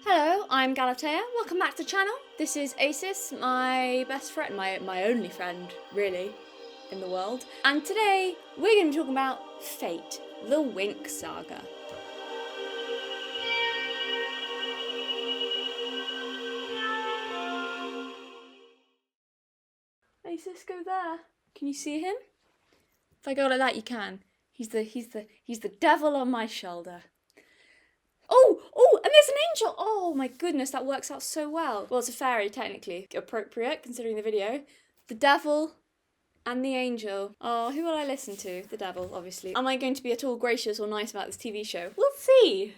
Hello, I'm Galatea. Welcome back to the channel. This is Asis, my best friend, my only friend, really, in the world. And today, we're going to be talking about Fate, the Winx Saga. Asis, go there. Can you see him? If I go like that, you can. He's the devil on my shoulder. Oh, and there's an angel! Oh my goodness, that works out so well. Well, it's a fairy, technically. Appropriate, considering the video. The devil and the angel. Oh, who will I listen to? The devil, obviously. Am I going to be at all gracious or nice about this TV show? We'll see.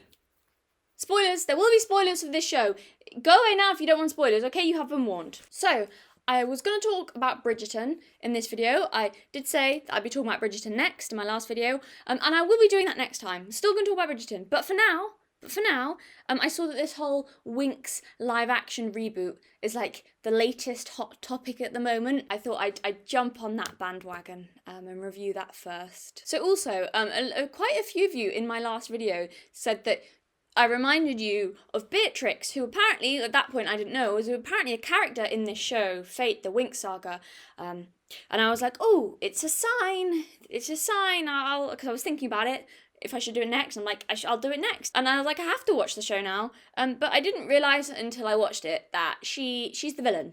Spoilers. There will be spoilers for this show. Go away now if you don't want spoilers, okay? You have been warned. So, I was going to talk about Bridgerton in this video. I did say that I'd be talking about Bridgerton next in my last video. And I will be doing that next time. Still going to talk about Bridgerton. But for now, I saw that this whole Winx live-action reboot is like the latest hot topic at the moment. I thought I'd jump on that bandwagon and review that first. So also, quite a few of you in my last video said that I reminded you of Beatrix, who apparently, at that point I didn't know, was apparently a character in this show, Fate, the Winx Saga. And I was like, oh, it's a sign, because I was thinking about it. If I should do it next, I'm like, I'll do it next. And I was like, I have to watch the show now. But I didn't realise until I watched it that she's the villain.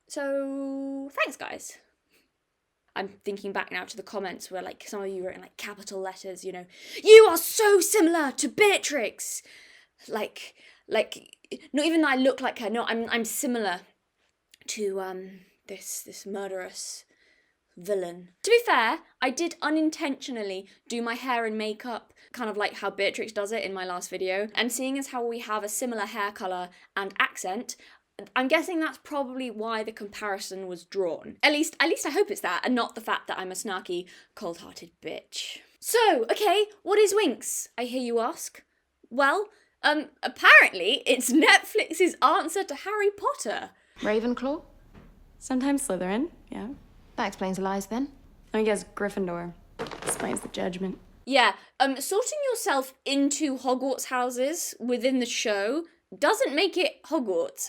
So, thanks guys. I'm thinking back now to the comments where like some of you wrote in like capital letters, you know, you are so similar to Beatrix. Like, not even that I look like her, no, I'm similar to this murderous villain. To be fair, I did unintentionally do my hair and makeup kind of like how Beatrix does it in my last video, and seeing as how we have a similar hair colour and accent, I'm guessing that's probably why the comparison was drawn. At least I hope it's that, and not the fact that I'm a snarky, cold-hearted bitch. So, okay, what is Winx, I hear you ask? Well, apparently it's Netflix's answer to Harry Potter. Ravenclaw? Sometimes Slytherin, yeah. That explains the lies then. I guess Gryffindor explains the judgment. Yeah, sorting yourself into Hogwarts houses within the show doesn't make it Hogwarts.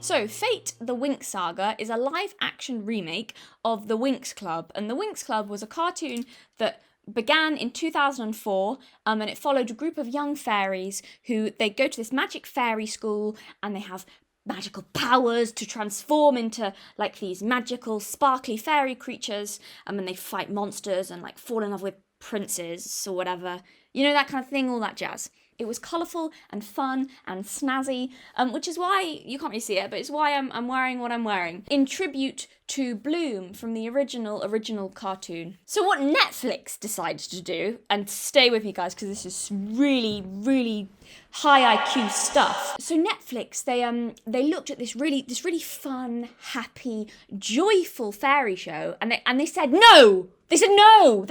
So, Fate, the Winx Saga is a live-action remake of The Winx Club, and The Winx Club was a cartoon that began in 2004, and it followed a group of young fairies who, they go to this magic fairy school, and they have magical powers to transform into, like, these magical, sparkly fairy creatures, and then they fight monsters and, like, fall in love with princes or whatever. You know, that kind of thing, all that jazz. It was colourful and fun and snazzy, which is why, you can't really see it, but it's why I'm wearing what I'm wearing. In tribute to Bloom from the original cartoon. So what Netflix decided to do, and stay with me guys, because this is really, really high IQ stuff. So Netflix, they looked at this really fun, happy, joyful fairy show, and they said no! They said no!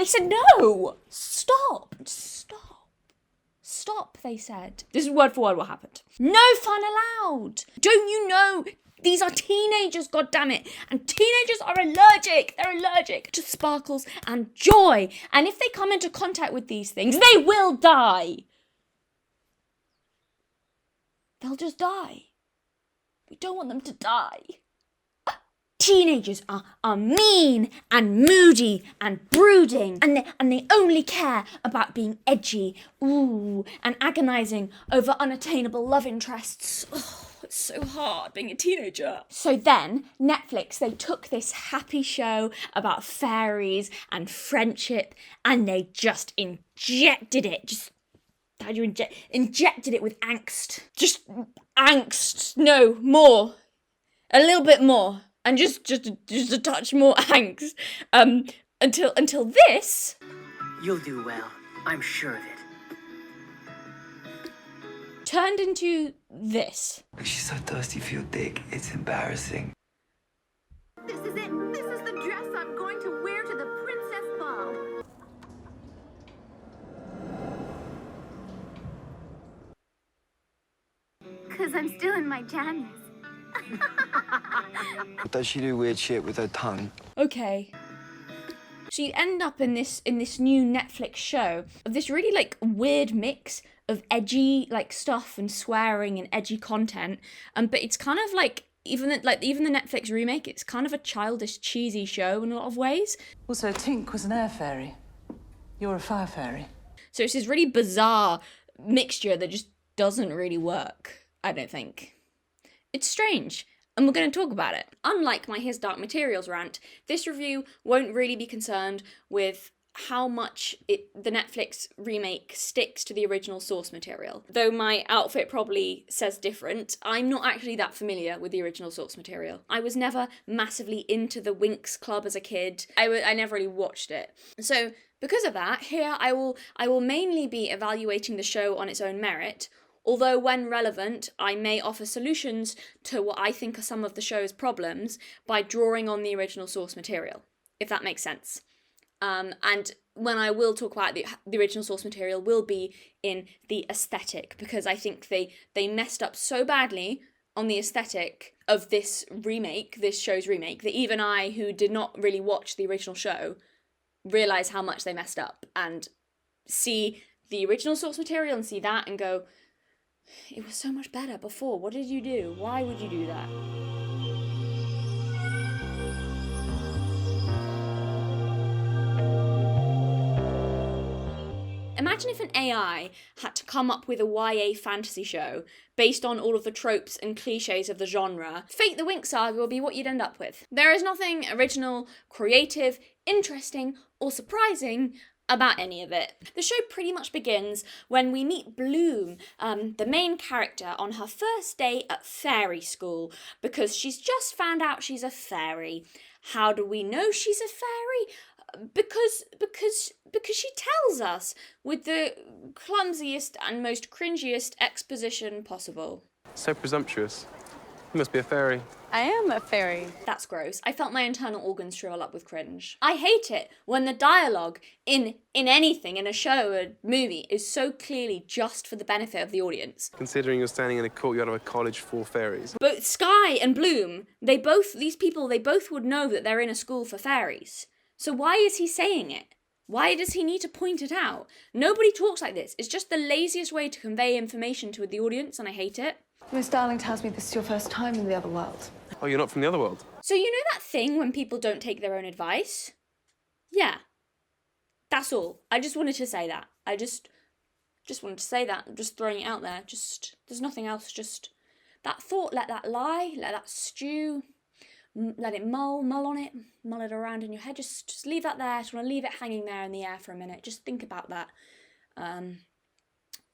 Stop, they said. This is word for word what happened. No fun allowed. Don't you know? These are teenagers, goddammit. And teenagers are allergic. They're allergic to sparkles and joy. And if they come into contact with these things, they will die. They'll just die. We don't want them to die. Teenagers are mean and moody and brooding, and they only care about being edgy, and agonising over unattainable love interests. Oh, it's so hard being a teenager. So then, Netflix, they took this happy show about fairies and friendship, and they just injected it. How do you injected it with angst. Just angst. No, more. A little bit more. And just a touch more angst, until this. You'll do well. I'm sure of it. Turned into this. She's so thirsty for your dick, it's embarrassing. This is it. This is the dress I'm going to wear to the princess ball. Cause I'm still in my jammies. Does she do weird shit with her tongue? Okay. So you end up in this new Netflix show of this really like weird mix of edgy like stuff and swearing and edgy content, but it's kind of like even the Netflix remake, it's kind of a childish, cheesy show in a lot of ways. Also, Tink was an air fairy. You're a fire fairy. So it's this really bizarre mixture that just doesn't really work, I don't think. It's strange, and we're going to talk about it. Unlike my His Dark Materials rant, this review won't really be concerned with how much the Netflix remake sticks to the original source material. Though my outfit probably says different, I'm not actually that familiar with the original source material. I was never massively into the Winx Club as a kid. I never really watched it. So because of that, here I will mainly be evaluating the show on its own merit, although when relevant, I may offer solutions to what I think are some of the show's problems by drawing on the original source material, if that makes sense. And when I will talk about the original source material will be in the aesthetic, because I think they messed up so badly on the aesthetic of this show's remake, that even I, who did not really watch the original show, realise how much they messed up, and see the original source material and see that and go, it was so much better before. What did you do? Why would you do that? Imagine if an AI had to come up with a YA fantasy show based on all of the tropes and cliches of the genre. Fate the Winx Saga would be what you'd end up with. There is nothing original, creative, interesting, or surprising about any of it. The show pretty much begins when we meet Bloom, the main character, on her first day at fairy school, because she's just found out she's a fairy. How do we know she's a fairy? Because she tells us with the clumsiest and most cringiest exposition possible. So presumptuous. You must be a fairy. I am a fairy. That's gross. I felt my internal organs shrivel up with cringe. I hate it when the dialogue in anything, in a show, a movie, is so clearly just for the benefit of the audience. Considering you're standing in a courtyard of a college for fairies. Both Sky and Bloom, they both would know that they're in a school for fairies. So why is he saying it? Why does he need to point it out? Nobody talks like this. It's just the laziest way to convey information to the audience, and I hate it. Miss Darling tells me this is your first time in the other world. Oh, you're not from the other world? So you know that thing when people don't take their own advice? Yeah. That's all. I just wanted to say that. I just wanted to say that. I'm just throwing it out there. There's nothing else. Just that thought, let that lie, let that stew. Let it mull it around in your head. Just leave that there. Just want to leave it hanging there in the air for a minute. Just think about that.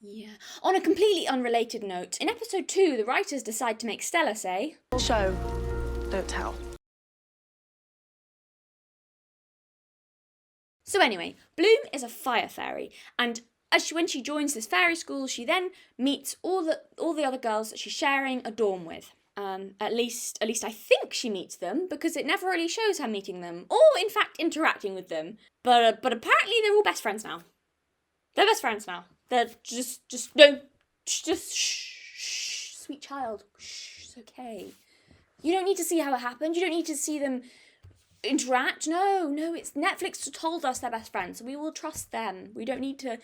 Yeah. On a completely unrelated note, in episode 2, the writers decide to make Stella say, Show, don't tell. So anyway, Bloom is a fire fairy, and when she joins this fairy school, she then meets all the other girls that she's sharing a dorm with. At least I think she meets them, because it never really shows her meeting them, or in fact interacting with them. But apparently they're all best friends now. They're best friends now. They're just shh, sweet child. Shh, it's okay. You don't need to see how it happened. You don't need to see them interact. No, it's Netflix told us they're best friends, so we will trust them. We don't need to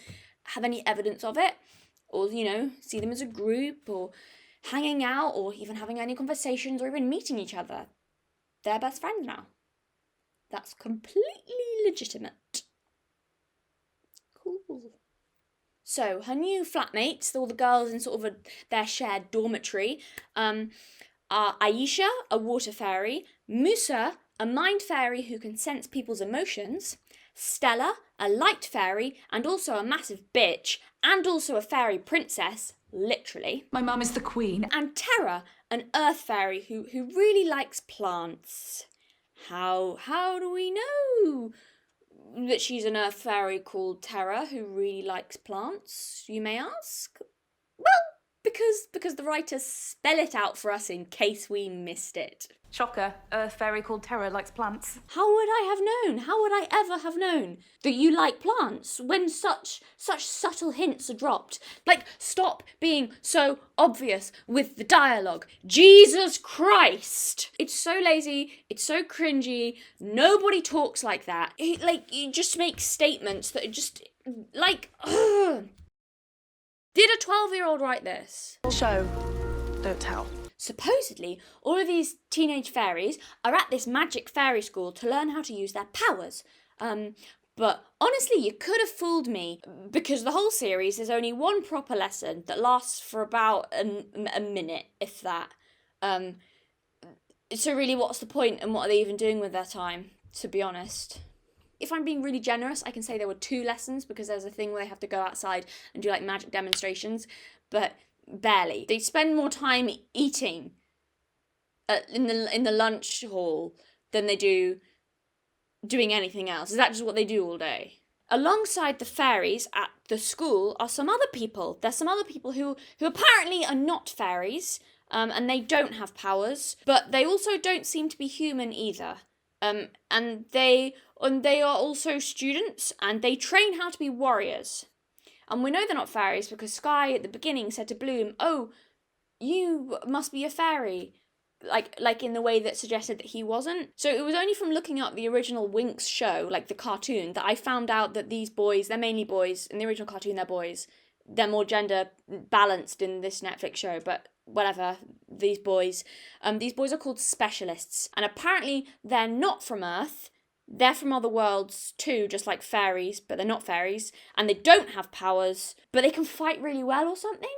have any evidence of it, or see them as a group, or hanging out, or even having any conversations, or even meeting each other. They're best friends now. That's completely legitimate. Cool. So, her new flatmates, all the girls in sort of their shared dormitory, are Aisha, a water fairy, Musa, a mind fairy who can sense people's emotions, Stella, a light fairy, and also a massive bitch, and also a fairy princess, literally. My mum is the queen. And Terra, an earth fairy who really likes plants. How do we know that she's an earth fairy called Terra who really likes plants, you may ask? Well, Because the writers spell it out for us in case we missed it. Shocker, a fairy called Terra likes plants. How would I have known? How would I ever have known that you like plants when such subtle hints are dropped? Like, stop being so obvious with the dialogue. Jesus Christ! It's so lazy, it's so cringy, nobody talks like that. You just make statements that are just, like, ugh. Did a 12-year-old write this? Show, don't tell. Supposedly, all of these teenage fairies are at this magic fairy school to learn how to use their powers. But honestly, you could have fooled me, because the whole series is only one proper lesson that lasts for about a minute, if that. So really, what's the point, and what are they even doing with their time, to be honest? If I'm being really generous, I can say there were 2 lessons, because there's a thing where they have to go outside and do like magic demonstrations, but barely. They spend more time eating in the lunch hall than they do doing anything else. Is that just what they do all day? Alongside the fairies at the school are some other people. There's some other people who apparently are not fairies, and they don't have powers, but they also don't seem to be human either. And they are also students, and they train how to be warriors. And we know they're not fairies because Sky at the beginning said to Bloom, "Oh, you must be a fairy," like in the way that suggested that he wasn't. So it was only from looking up the original Winx show, like the cartoon, that I found out that these boys, they're mainly boys. In the original cartoon, they're boys. They're more gender balanced in this Netflix show, but whatever, these boys are called specialists. And apparently they're not from Earth. They're from other worlds too, just like fairies, but they're not fairies. And they don't have powers, but they can fight really well or something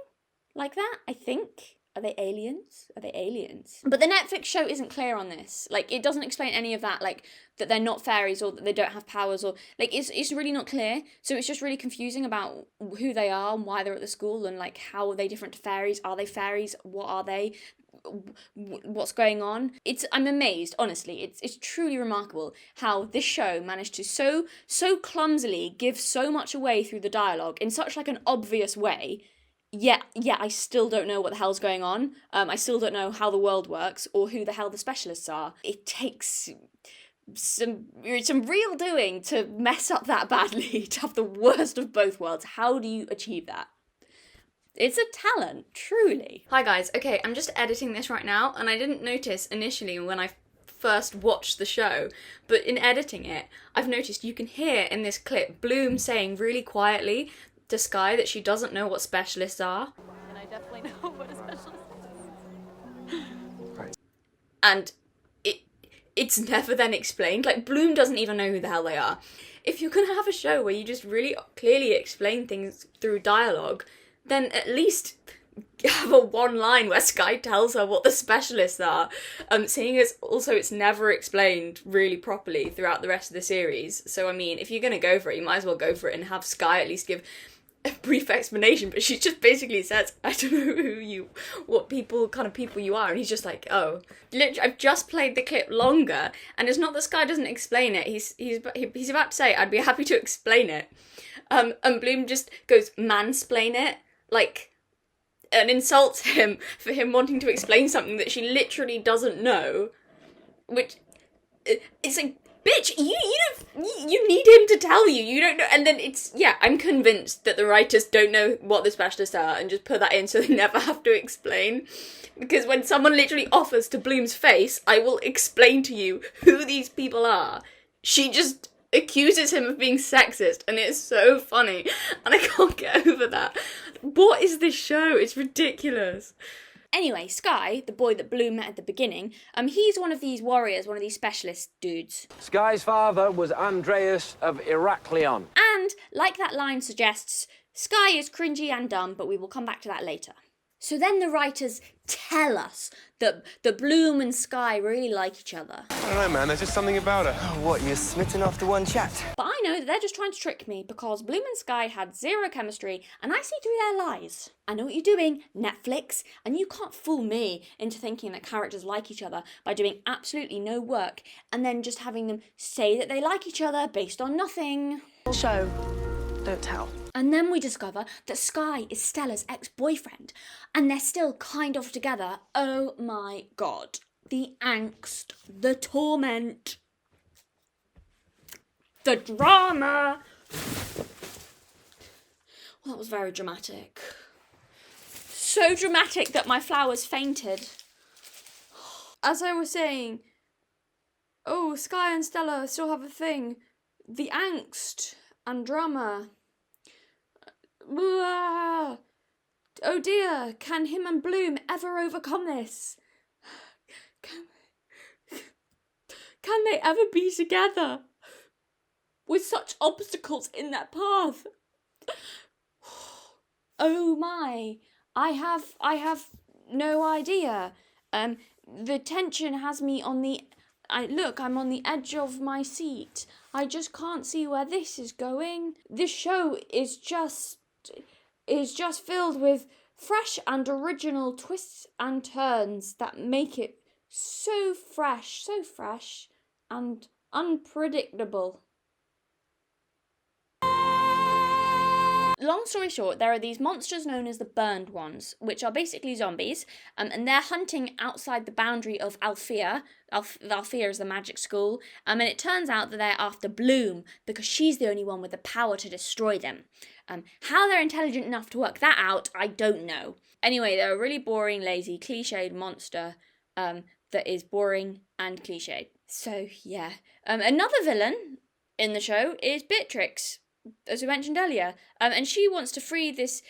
like that, I think. Are they aliens? Are they aliens? But the Netflix show isn't clear on this. Like, it doesn't explain any of that, like, that they're not fairies or that they don't have powers or, like, it's really not clear. So it's just really confusing about who they are and why they're at the school and, like, how are they different to fairies? Are they fairies? What are they? What's going on? I'm amazed, honestly. It's truly remarkable how this show managed to so clumsily give so much away through the dialogue in such, like, an obvious way. Yeah, I still don't know what the hell's going on. I still don't know how the world works or who the hell the specialists are. It takes some real doing to mess up that badly, to have the worst of both worlds. How do you achieve that? It's a talent, truly. Hi guys, okay, I'm just editing this right now, and I didn't notice initially when I first watched the show, but in editing it, I've noticed you can hear in this clip Bloom saying really quietly to Sky that she doesn't know what specialists are. And I definitely know what a specialist is. Right. And it's never then explained. Like, Bloom doesn't even know who the hell they are. If you're gonna have a show where you just really clearly explain things through dialogue, then at least have a one line where Sky tells her what the specialists are. Seeing as also it's never explained really properly throughout the rest of the series. So I mean, if you're gonna go for it, you might as well go for it and have Sky at least give a brief explanation, but she just basically says, "I don't know what kind of people you are," and he's just like, "Oh, literally, I've just played the clip longer," and it's not that Sky doesn't explain it. He's about to say, "I'd be happy to explain it," and Bloom just goes mansplain it, like, and insults him for him wanting to explain something that she literally doesn't know, which it's like, bitch, you need him to tell you. You don't know. And then I'm convinced that the writers don't know what the specialists are and just put that in so they never have to explain. Because when someone literally offers to Bloom's face, "I will explain to you who these people are," she just accuses him of being sexist, and it's so funny. And I can't get over that. What is this show? It's ridiculous. Anyway, Sky, the boy that Bloom met at the beginning, he's one of these warriors, one of these specialist dudes. Sky's father was Andreas of Iraklion. And, like that line suggests, Sky is cringy and dumb, but we will come back to that later. So then the writers tell us that Bloom and Sky really like each other. I don't know, man. There's just something about her. Oh, what, you're smitten after one chat? But I know that they're just trying to trick me because Bloom and Sky had zero chemistry and I see through their lies. I know what you're doing, Netflix, and you can't fool me into thinking that characters like each other by doing absolutely no work and then just having them say that they like each other based on nothing. Show, Don't tell. And then we discover that Sky is Stella's ex-boyfriend, and they're still kind of together. Oh my god. The angst, the torment, the drama. Well, that was very dramatic. So dramatic that my flowers fainted. As I was saying, oh, Sky and Stella still have a thing. The angst and drama. Oh dear, can him and Bloom ever overcome this? Can they ever be together with such obstacles in their path? Oh my, I have no idea. The tension has me on the I'm on the edge of my seat. I just can't see where this is going. This show is just filled with fresh and original twists and turns that make it so fresh and unpredictable. Long story short, there are these monsters known as the Burned Ones, which are basically zombies, and they're hunting outside the boundary of Althea. Althea is the magic school, and it turns out that they're after Bloom, because she's the only one with the power to destroy them. How they're intelligent enough to work that out, I don't know. Anyway, they're a really boring, lazy, cliched monster that is boring and cliched. So, yeah. Another villain in the show is Beatrix, as we mentioned earlier, and she wants to free this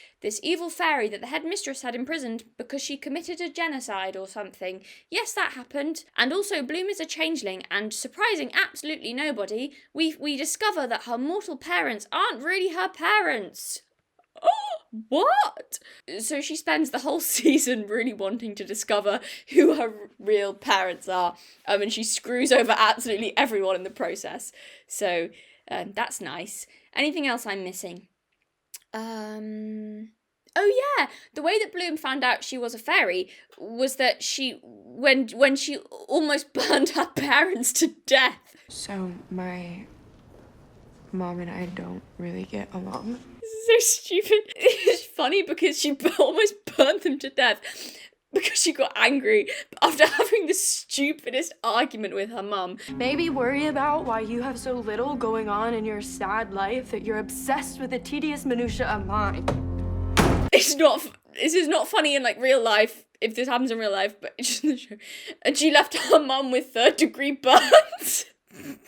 evil fairy that the headmistress had imprisoned because she committed a genocide or something. Yes, that happened. And also, Bloom is a changeling, and surprising absolutely nobody, we discover that her mortal parents aren't really her parents. Oh, what? So she spends the whole season really wanting to discover who her real parents are, and she screws over absolutely everyone in the process. So that's nice. Anything else I'm missing? Oh yeah, the way that Bloom found out she was a fairy was that when she almost burned her parents to death. So my mom and I don't really get along. So stupid. It's funny because she almost burned them to death because she got angry after having the stupidest argument with her mum. Maybe worry about why you have so little going on in your sad life that you're obsessed with the tedious minutiae of mine. This is not funny in like real life, if this happens in real life, but it's just in the show. And she left her mum with 3rd-degree burns. And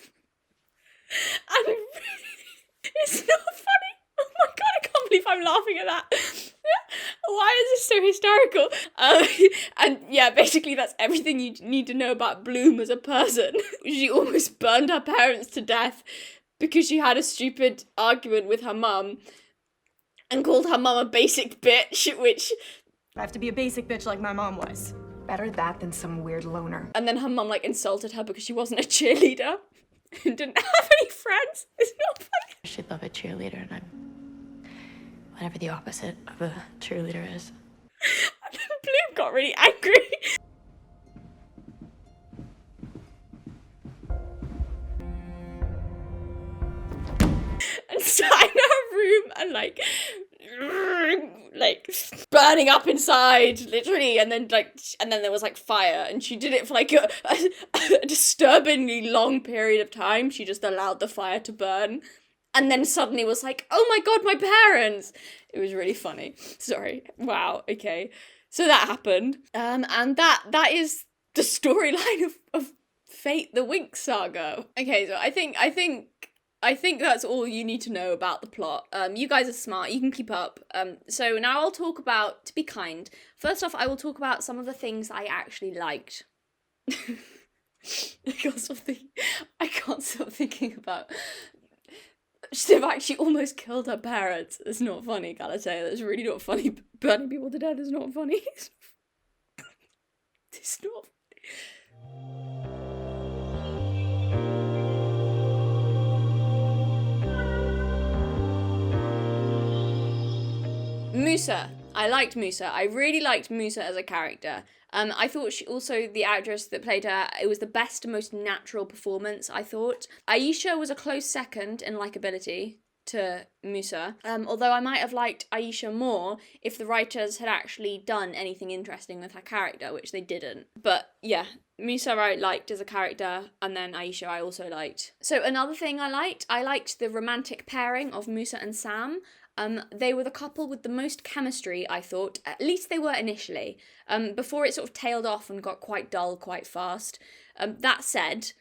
it's not funny. Oh my god, I can't believe I'm laughing at that. Why is this so hysterical? And yeah, basically that's everything you need to know about Bloom as a person. She almost burned her parents to death because she had a stupid argument with her mum and called her mum a basic bitch, which... I have to be a basic bitch like my mom was. Better that than some weird loner. And then her mum like insulted her because she wasn't a cheerleader and didn't have any friends. It's not funny. She'd love a cheerleader, and I'm whatever the opposite of a cheerleader is. And then Bloom got really angry. And sat in her room and like burning up inside, literally, and then there was like fire, and she did it for like a disturbingly long period of time. She just allowed the fire to burn. And then suddenly was like, oh my god, my parents! It was really funny. Sorry. Wow, okay. So that happened. And that is the storyline of Fate the Winx saga. Okay, so I think that's all you need to know about the plot. You guys are smart, you can keep up. So now I'll talk about, to be kind, first off I will talk about some of the things I actually liked. I can't stop thinking about the fact she almost killed her parents. It's not funny, gotta say. That's really not funny. Burning people to death is not funny. It's not Musa. I liked Musa. I really liked Musa as a character. I thought the actress that played her, it was the best and most natural performance, I thought. Aisha was a close second in likability. to Musa. Although I might have liked Aisha more if the writers had actually done anything interesting with her character, which they didn't. But yeah, Musa I liked as a character, and then Aisha I also liked. So another thing I liked the romantic pairing of Musa and Sam. They were the couple with the most chemistry, I thought. At least they were initially. Before it sort of tailed off and got quite dull quite fast. That said,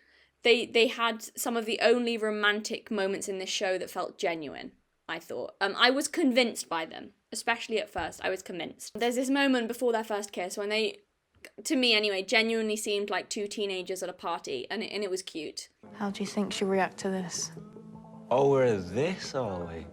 they had some of the only romantic moments in this show that felt genuine, I thought. I was convinced by them, especially at first. I was convinced. There's this moment before their first kiss when they, to me anyway, genuinely seemed like two teenagers at a party, and it was cute. How do you think she'll react to this? Oh, we're this, are we?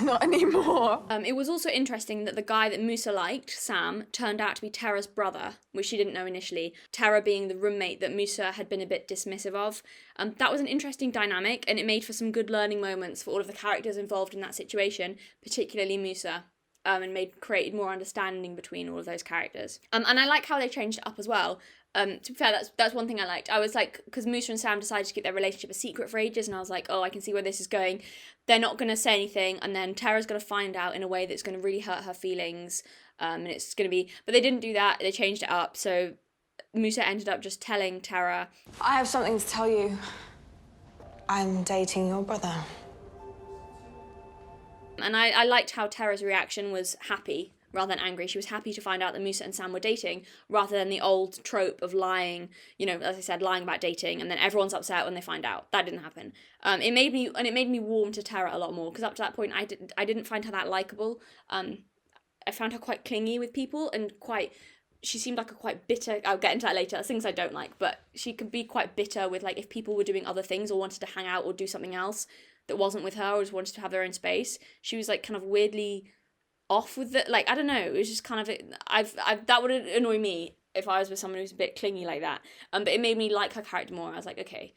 Not anymore. It was also interesting that the guy that Musa liked, Sam, turned out to be Tara's brother, which she didn't know initially. Tara being the roommate that Musa had been a bit dismissive of. That was an interesting dynamic, and it made for some good learning moments for all of the characters involved in that situation, particularly Musa. And created more understanding between all of those characters. And I like how they changed it up as well. To be fair, that's one thing I liked. I was like, because Musa and Sam decided to keep their relationship a secret for ages, and I was like, oh, I can see where this is going. They're not going to say anything, and then Tara's going to find out in a way that's going to really hurt her feelings, and it's going to be... But they didn't do that, they changed it up, so Musa ended up just telling Tara... I have something to tell you. I'm dating your brother. And I liked how Tara's reaction was happy rather than angry. She was happy to find out that Musa and Sam were dating rather than the old trope of lying, you know, as I said, lying about dating, and then everyone's upset when they find out. That didn't happen. It made me warm to Tara a lot more, because up to that point I didn't find her that likable. I found her quite clingy with people and she seemed like a quite bitter... I'll get into that later. Things I don't like, but she could be quite bitter with, like, if people were doing other things or wanted to hang out or do something else that wasn't with her or just wanted to have their own space. She was, like, kind of weirdly off with it. Like, I don't know. It was just kind of... that would annoy me if I was with someone who's a bit clingy like that. But it made me like her character more. I was like, okay,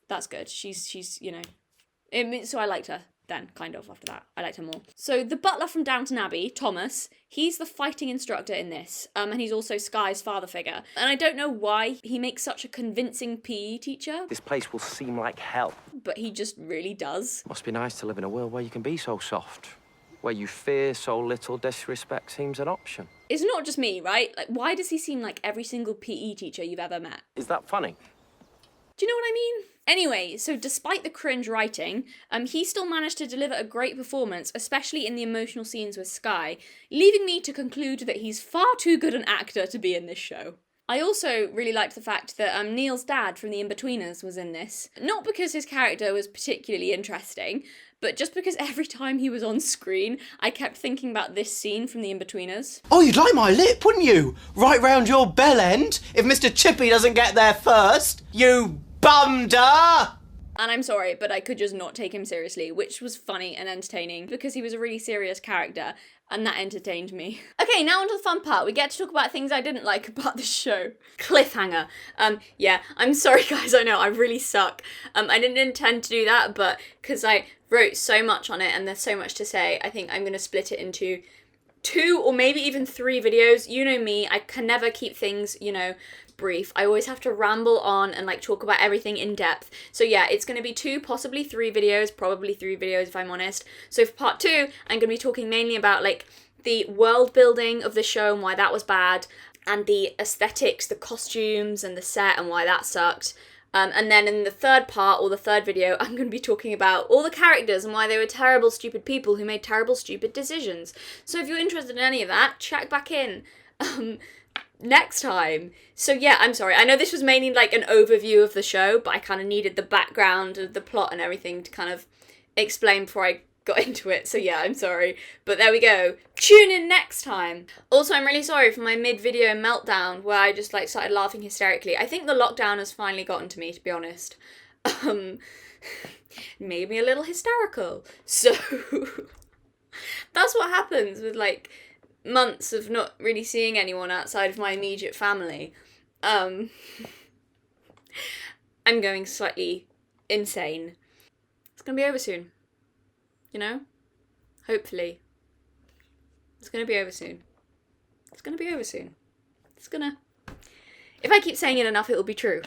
that's good. She's you know... So I liked her then, kind of, after that. I liked her more. So the butler from Downton Abbey, Thomas, he's the fighting instructor in this, and he's also Sky's father figure. And I don't know why he makes such a convincing PE teacher. This place will seem like hell. But he just really does. Must be nice to live in a world where you can be so soft, where you fear so little disrespect seems an option. It's not just me, right? Like, why does he seem like every single PE teacher you've ever met? Is that funny? Do you know what I mean? Anyway, so despite the cringe writing, he still managed to deliver a great performance, especially in the emotional scenes with Sky, leaving me to conclude that he's far too good an actor to be in this show. I also really liked the fact that Neil's dad from The Inbetweeners was in this. Not because his character was particularly interesting, but just because every time he was on screen, I kept thinking about this scene from The Inbetweeners. Oh, you'd like my lip, wouldn't you? Right round your bell end, if Mr. Chippy doesn't get there first. You bumder! And I'm sorry, but I could just not take him seriously, which was funny and entertaining because he was a really serious character, and that entertained me. Okay, now on to the fun part. We get to talk about things I didn't like about this show. Cliffhanger. Yeah, I'm sorry guys, I know, I really suck. I didn't intend to do that, but because I wrote so much on it and there's so much to say, I think I'm going to split it into 2 or maybe even 3 videos. You know me, I can never keep things, you know, brief. I always have to ramble on and like talk about everything in depth. So yeah, it's going to be 2, possibly 3 videos, probably 3 videos if I'm honest. So for part 2, I'm going to be talking mainly about like the world building of the show and why that was bad, and the aesthetics, the costumes and the set and why that sucked. And then in the third part, or the third video, I'm going to be talking about all the characters and why they were terrible, stupid people who made terrible, stupid decisions. So if you're interested in any of that, check back in next time. So yeah, I'm sorry. I know this was mainly like an overview of the show, but I kind of needed the background of the plot and everything to kind of explain before I got into it. So yeah, I'm sorry. But there we go. Tune in next time. Also, I'm really sorry for my mid-video meltdown where I just like started laughing hysterically. I think the lockdown has finally gotten to me, to be honest. Made me a little hysterical. So that's what happens with like months of not really seeing anyone outside of my immediate family. I'm going slightly insane. It's gonna be over soon. You know? Hopefully. It's gonna be over soon. It's gonna be over soon. It's gonna... If I keep saying it enough, it will be true.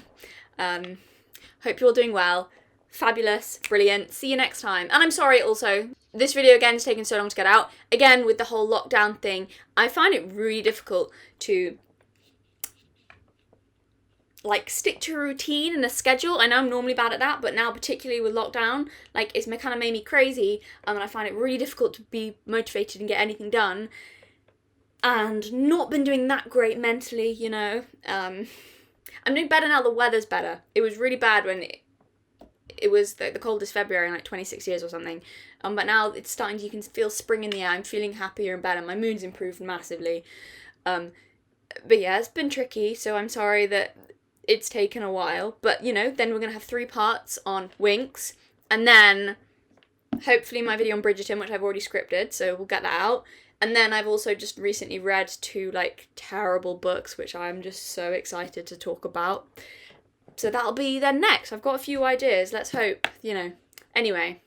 Hope you're all doing well. fabulous, brilliant. See you next time. And I'm sorry also, this video again is taking so long to get out. Again, with the whole lockdown thing, I find it really difficult to like stick to a routine and a schedule. I know I'm normally bad at that, but now particularly with lockdown, like it's kind of made me crazy, and I find it really difficult to be motivated and get anything done, and not been doing that great mentally, you know. I'm doing better now. The weather's better. It was really bad when it was the coldest February in like 26 years or something, but now it's starting to, you can feel spring in the air. I'm feeling happier and better. My mood's improved massively, but yeah, it's been tricky, so I'm sorry that it's taken a while, but you know, then we're gonna have 3 parts on Winx, and then hopefully my video on Bridgerton, which I've already scripted, so we'll get that out. And then I've also just recently read 2 like terrible books, which I'm just so excited to talk about. So that'll be then next. I've got a few ideas, let's hope, you know. Anyway,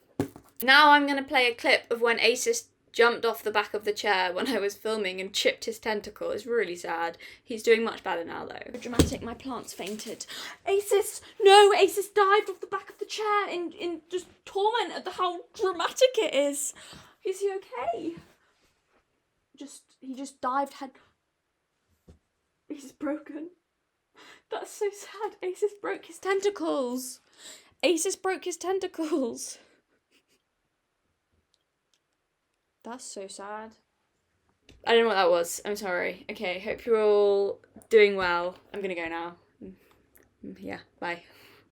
now I'm gonna play a clip of when Asus jumped off the back of the chair when I was filming and chipped his tentacle. It's really sad. He's doing much better now though. Dramatic, my plants fainted. Asus! No! Asus dived off the back of the chair in just torment at how dramatic it is. Is he okay? He just dived head. He's broken. That's so sad. Asus broke his tentacles. Asus broke his tentacles. That's so sad. I don't know what that was. I'm sorry. Okay, hope you're all doing well. I'm gonna go now. Yeah, bye.